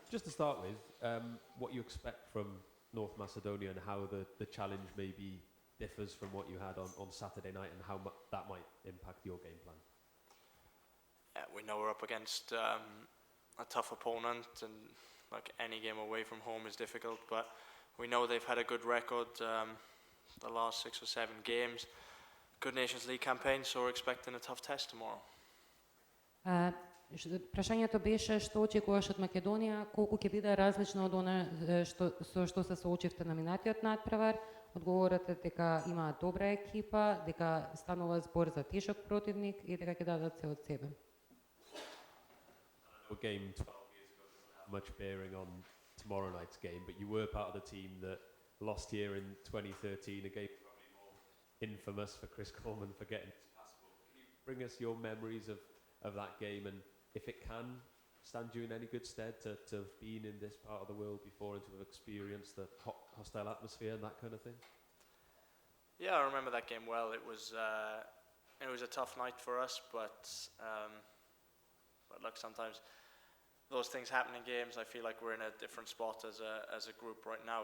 Just to start with, what you expect from North Macedonia and how the challenge maybe differs from what you had on Saturday night and how that might impact your game plan. Yeah, we know we're up against a tough opponent, and like any game away from home is difficult, but we know they've had a good record the last 6 or 7 games. Good Nations League campaign, so we're expecting a tough test tomorrow. Прашањето беше што очекуваш од Македонија, колку ќе биде различно од она што се соочивте на минатиот надпревар. Одговорот е дека имаат добра екипа, дека станува збор за тешок противник и дека ќе дадат се од себе. A game 12 years ago doesn't have much bearing on tomorrow night's game, but you were part of the team that lost here in 2013, a game probably more infamous for Chris Coleman for getting his passport. Can you bring us your memories of that game, and if it can stand you in any good stead to have been in this part of the world before and to have experienced the hostile atmosphere and that kind of thing? Yeah, I remember that game well. It was a tough night for us, but look, sometimes those things happen in games. I feel like we're in a different spot as a group right now.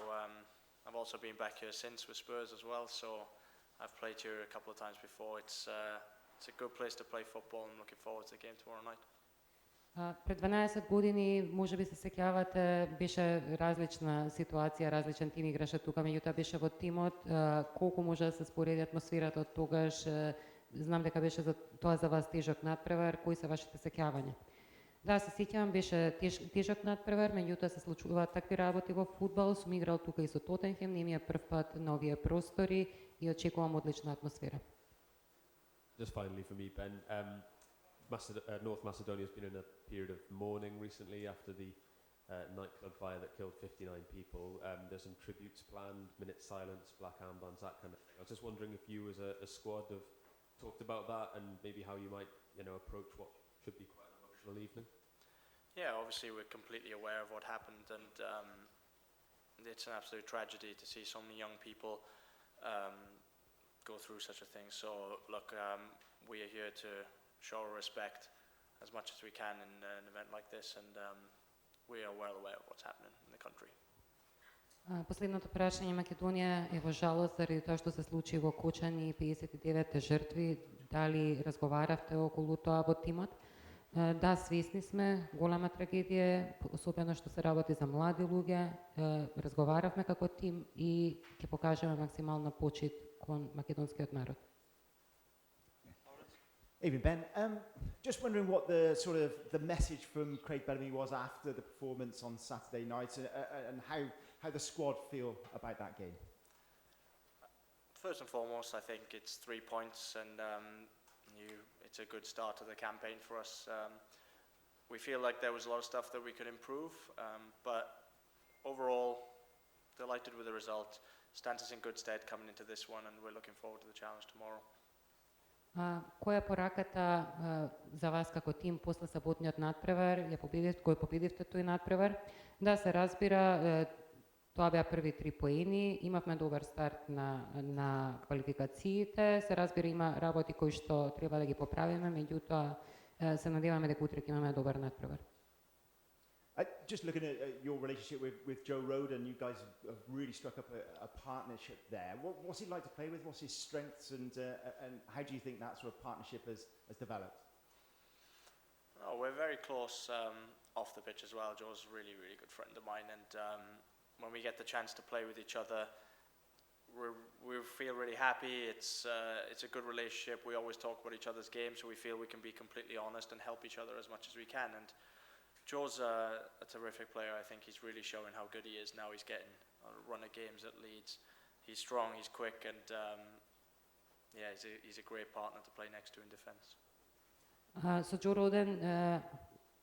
I've also been back here since with Spurs as well, so I've played here a couple of times before. It's a good place to play football, and looking forward to the game tomorrow night. Пред 12 години, може би се сеќавате, беше различна ситуација, различен тим играше тука, меѓутоа беше во тимот. Колку може да се спореди атмосферата од тогаш? Знам дека беше за тоа за вас тежок надпревар. Кои се вашите сеќавања? Да, се сеќавам, беше тежок надпревар, меѓутоа се случуваат такви работи во фудбал. Сум играл тука и со Тотенхем, не ми е прв пат на овие простори и очекувам одлична атмосфера. Just finally for me, Ben, North Macedonia has been in a period of mourning recently after the nightclub fire that killed 59 people. There's some tributes planned, minute silence, black armbands, that kind of thing. I was just wondering if you as a squad have talked about that and maybe how you might, approach what should be quite an emotional evening. Yeah, obviously we're completely aware of what happened, and it's an absolute tragedy to see so many young people go through such a thing. So look, we are here to show respect as much as we can in an event like this, and we are well aware of what's happening in the country. Последното прашање, Македонија е во жалост заради тоа што се случи во Кочани, 59 жртви. Дали разговаравте околу тоа во тимот? Да, свесни сме, голема трагедија, особено што се работи за млади луѓе. Разговаравме како тим и ќе покажеме максимална почит кон македонскиот народ. Evening, Ben. Just wondering what the message from Craig Bellamy was after the performance on Saturday night, and how the squad feel about that game. First and foremost, I think it's 3 points, and it's a good start to the campaign for us. We feel like there was a lot of stuff that we could improve, but overall, delighted with the result. Stands us in good stead coming into this one, and we're looking forward to the challenge tomorrow. Која е пораката за вас како тим после саботниот надпревар? Кој победивте тој надпревар? Да, се разбира, тоа беа први 3 поени, имавме добар старт на квалификациите, се разбира има работи кои што треба да ги поправиме, меѓутоа се надеваме дека утре ќе имаме добар надпревар. Just looking at your relationship with Joe Roden, you guys have really struck up a partnership there. What's he like to play with? What's his strengths, and how do you think that sort of partnership has developed? Oh, we're very close off the pitch as well. Joe's a really, really good friend of mine, and when we get the chance to play with each other, we feel really happy. It's a good relationship. We always talk about each other's games, so we feel we can be completely honest and help each other as much as we can. And Joe's a terrific player. I think he's really showing how good he is now. He's getting a run of games at Leeds. He's strong, he's quick, and he's a great partner to play next to in defence. Со Джо Роден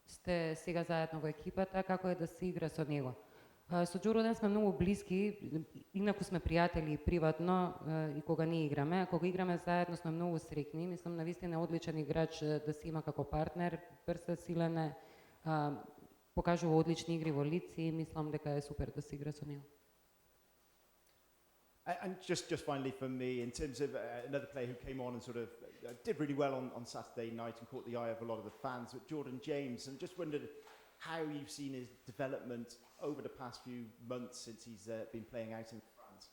сте сега заедно во екипата, како е да се игра со него? Со Джо Роден сме многу блиски, инаку сме пријатели приватно и кога не играме. Кога играме заедно сме многу среќни. Мислам, навистина е одличен играч да се има како партнер, брз, силен е, покажува одлични игри во лици и мислам дека е супер да се игра со него. And just finally for me, in terms of another player who came on and sort of did really well on Saturday night and caught the eye of a lot of the fans, but Jordan James, and just wondered how you've seen his development over the past few months since he's been playing out in France.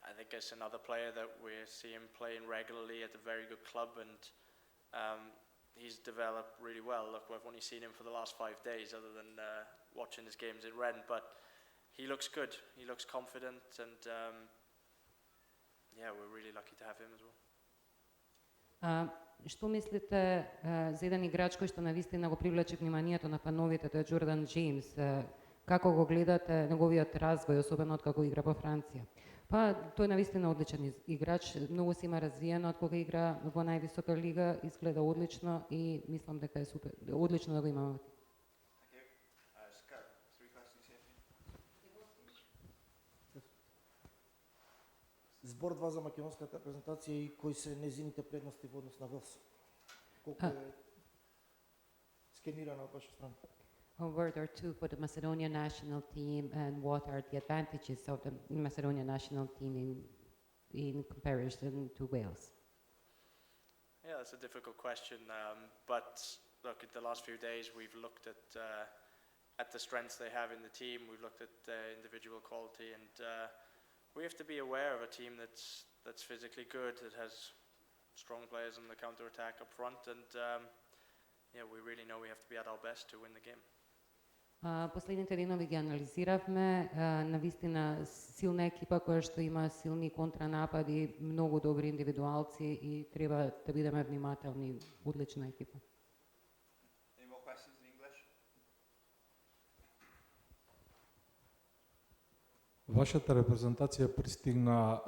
I think it's another player that we see him playing regularly at a very good club, and he's developed really well. Look, I've only seen him for the last 5 days, other than watching his games in Rennes, but he looks good. He looks confident, and yeah, we're really lucky to have him as well. Што мислите за еден играч кој што навистина го привлече вниманието на фановите, тоа е Джордан Джеймс? Како го гледате неговиот развој, особено од како игра по Франција? Па, тој навистина одличен играч, многу се има развиено од кога игра во највисока лига, изгледа одлично и мислам дека е супер, одлично да го имаме. Збор 2 за македонската репрезентација и кои се незините предности во однос на Велс. Колку е скенирана од ваша страна? A word or two for the Macedonian national team, and what are the advantages of the Macedonian national team in comparison to Wales? Yeah, that's a difficult question, but look, at the last few days we've looked at the strengths they have in the team. We've looked at their individual quality, and we have to be aware of a team that's physically good, that has strong players on the counter-attack up front, and yeah, we really know we have to be at our best to win the game. Последните денови ги анализиравме, навистина силна екипа која што има силни контранапади, многу добри индивидуалци и треба да бидеме внимателни, одлична екипа. Any more questions in English? Вашата репрезентација пристигна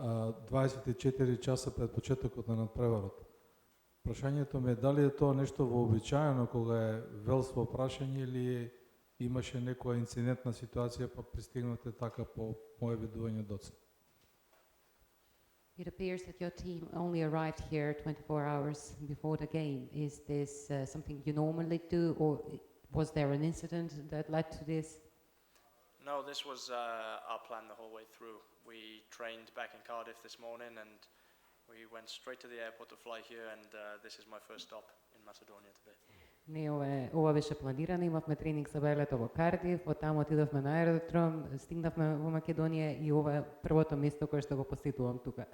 24 часа пред почетокот на надпреварот. Прашањето ми е дали е тоа нешто вообичаено кога е Велс во прашање или имаше некоја инцидентна ситуација па пристигнате така по мое видување доцна? It appears that your team only arrived here 24 hours before the game. Is this something you normally do, or was there an incident that led to this? No, this was our plan the whole way through. We trained back in Cardiff this morning, and we went straight to the airport to fly here, and this is my first stop in Macedonia today. Не, ова беше планирано, имавме тренинг за Белето во Кардиф, оттаму отидовме на аеродром, стигнавме во Македонија и ова е првото место кое што го посетувам тука.